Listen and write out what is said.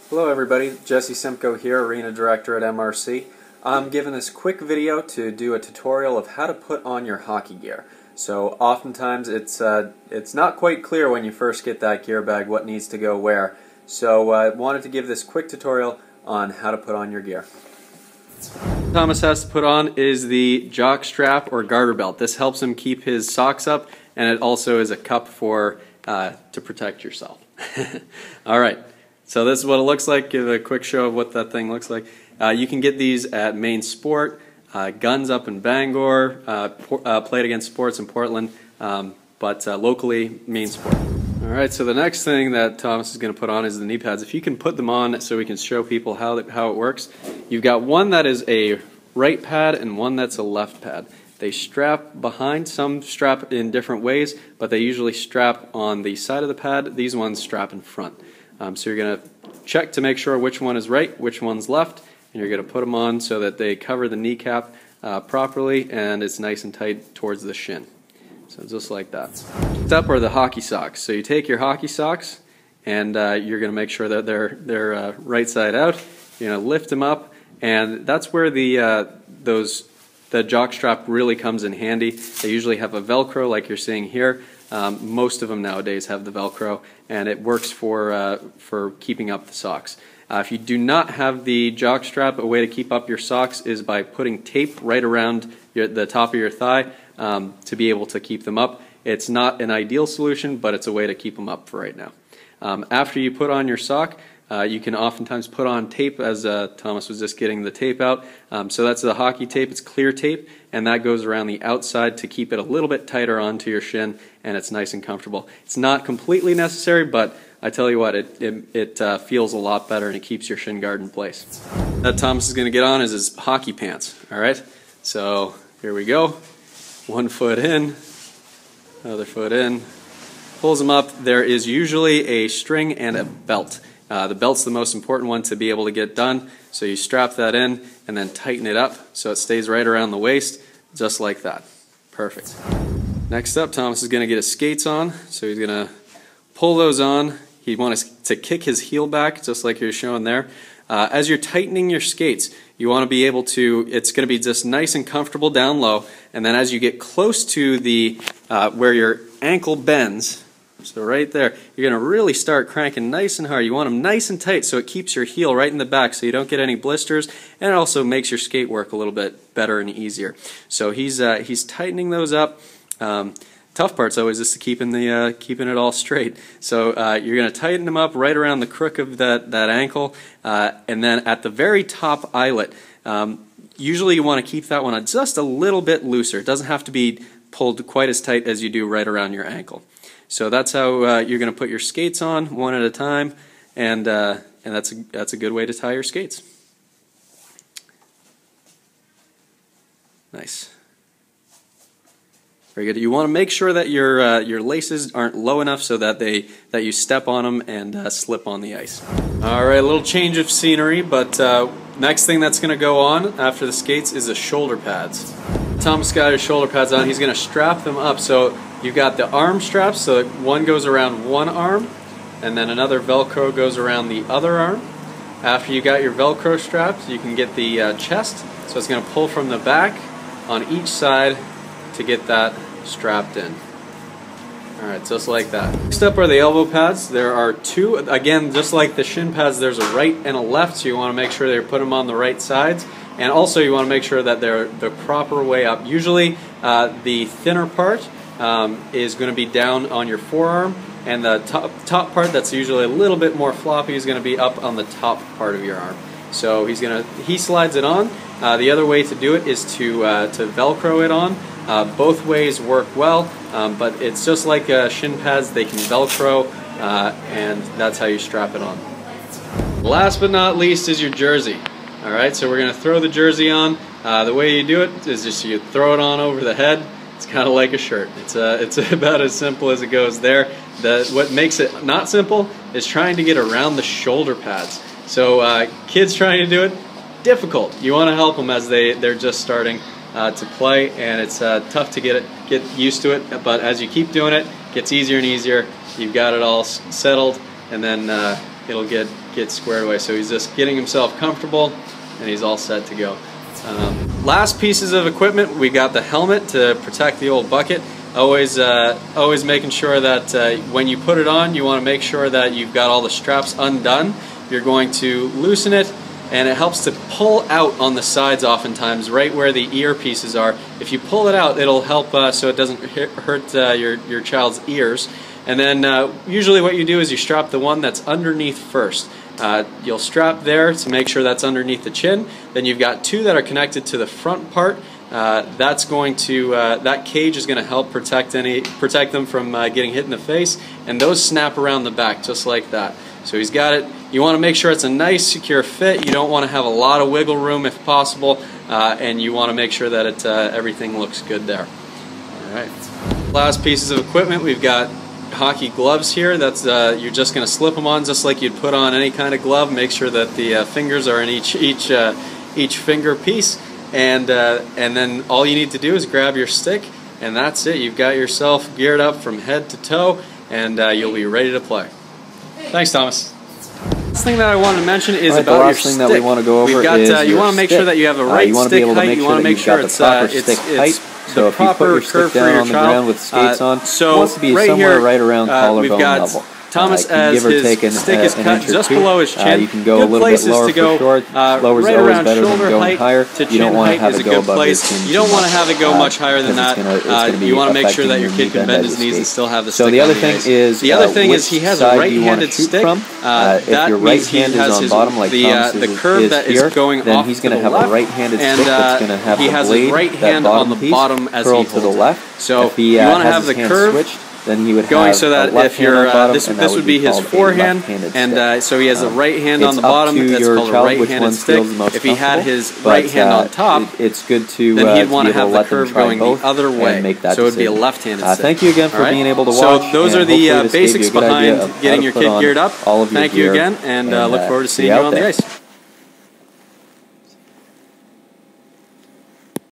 Hello everybody, Jesse Simko here, Arena Director at MRC. I'm giving this quick video to do a tutorial of how to put on your hockey gear. So oftentimes it's not quite clear when you first get that gear bag what needs to go where. So I wanted to give this quick tutorial on how to put on your gear. Thomas has to put on is the jock strap or garter belt. This helps him keep his socks up, and it also is a cup for to protect yourself. Alright. So this is what it looks like. Give a quick show of what that thing looks like. You can get these at Main Sport, Guns up in Bangor, Played Against Sports in Portland, but locally Main Sport. Alright, so the next thing that Thomas is going to put on is the knee pads. If you can put them on so we can show people how it works. You've got one that is a right pad and one that's a left pad. They strap behind, some strap in different ways, but they usually strap on the side of the pad. These ones strap in front. So you're going to check to make sure which one is right, which one's left, and you're going to put them on so that they cover the kneecap properly and it's nice and tight towards the shin. So just like that. Next up are the hockey socks. So you take your hockey socks and you're going to make sure that they're right side out. You're going to lift them up, and that's where the jock strap really comes in handy. They usually have a Velcro like you're seeing here. Most of them nowadays have the Velcro, and it works for keeping up the socks. If you do not have the jock strap, a way to keep up your socks is by putting tape right around the top of your thigh to be able to keep them up. It's not an ideal solution, but it's a way to keep them up for right now. After you put on your sock, you can oftentimes put on tape, as Thomas was just getting the tape out. So that's the hockey tape. It's clear tape, and that goes around the outside to keep it a little bit tighter onto your shin, and it's nice and comfortable. It's not completely necessary, but I tell you what, it feels a lot better, and it keeps your shin guard in place. That Thomas is going to get on is his hockey pants. All right, so here we go. One foot in, other foot in. Pulls them up. There is usually a string and a belt. The belt's the most important one to be able to get done, so you strap that in and then tighten it up so it stays right around the waist, just like that. Perfect. Next up, Thomas is going to get his skates on, so he's going to pull those on. He wants to kick his heel back, just like you're showing there. As you're tightening your skates, you want to be able to, it's going to be just nice and comfortable down low, and then as you get close to the where your ankle bends, so right there, you're going to really start cranking nice and hard. You want them nice and tight so it keeps your heel right in the back so you don't get any blisters, and it also makes your skate work a little bit better and easier. So he's tightening those up. Tough part's always just keeping it all straight. So you're going to tighten them up right around the crook of that ankle, and then at the very top eyelet, usually you want to keep that one just a little bit looser. It doesn't have to be pulled quite as tight as you do right around your ankle. So that's how you're going to put your skates on, one at a time, and that's a good way to tie your skates. Nice. Very good. You want to make sure that your laces aren't low enough so that you step on them and slip on the ice. All right, a little change of scenery, but next thing that's going to go on after the skates is the shoulder pads. Thomas got his shoulder pads on. He's going to strap them up. So you've got the arm straps, so one goes around one arm, and then another Velcro goes around the other arm. After you got your Velcro straps, you can get the chest. So it's going to pull from the back on each side to get that strapped in. Alright, just like that. Next up are the elbow pads. There are two. Again, just like the shin pads, there's a right and a left, so you want to make sure they put them on the right sides. And also you want to make sure that they're the proper way up. Usually the thinner part is going to be down on your forearm, and the top part that's usually a little bit more floppy is going to be up on the top part of your arm. So he slides it on. The other way to do it is to Velcro it on. Both ways work well, but it's just like shin pads. They can Velcro, and that's how you strap it on. Last but not least is your jersey. Alright, so we're going to throw the jersey on. The way you do it is just you throw it on over the head. It's kind of like a shirt. It's about as simple as it goes there. What makes it not simple is trying to get around the shoulder pads. So kids trying to do it, difficult. You want to help them as they're just starting to play, and it's tough to get used to it, but as you keep doing it, it gets easier and easier. You've got it all settled, and then it'll get squared away. So he's just getting himself comfortable, and he's all set to go. Last pieces of equipment, we got the helmet to protect the old bucket. Always making sure that when you put it on, you want to make sure that you've got all the straps undone. You're going to loosen it, and it helps to pull out on the sides oftentimes, right where the earpieces are. If you pull it out, it'll help so it doesn't hurt your child's ears. And then usually what you do is you strap the one that's underneath first. You'll strap there to make sure that's underneath the chin. Then you've got two that are connected to the front part. That's going to that cage is going to help protect them from getting hit in the face, and those snap around the back just like that. So he's got it. You want to make sure it's a nice, secure fit. You don't want to have a lot of wiggle room if possible, and you want to make sure that everything looks good there. All right. Last pieces of equipment, we've got hockey gloves here. That's you're just going to slip them on just like you'd put on any kind of glove. Make sure that the fingers are in each finger piece, and then all you need to do is grab your stick, and that's it. You've got yourself geared up from head to toe, and you'll be ready to play. Thanks, Thomas. Last thing that I wanted to mention is about your stick. That we want to go over is you want to make sure that you have the right stick height. You want to make sure it's so if you put your stick down on the ground with skates on, it wants to be somewhere right around collarbone level. Thomas, as his stick is cut just below his chin, you can go a little bit lower for short. Lower is always better than going higher. You don't want to have it go above his chin. You don't want to have it go much higher than that. You want to make sure that your kid can bend his knees and still have the stick. So the other thing is he has a right-handed stick. If your right hand is on bottom like Thomas's the curve that is going then off he's going to have a right-handed stick that's going to have the blade, that bottom piece, curl to the left. So if he has his hand switched, then he would going have so that if you're this would be his forehand, and so he has a right hand on the bottom. That's called a right-handed stick. If he had his right hand on top, it's good to then he'd want to have the curve going the other way. So it would be a left-handed stick. Thank you again for being able to watch. So those are the basics behind getting your kid geared up. Thank you again, and look forward to seeing you on the ice.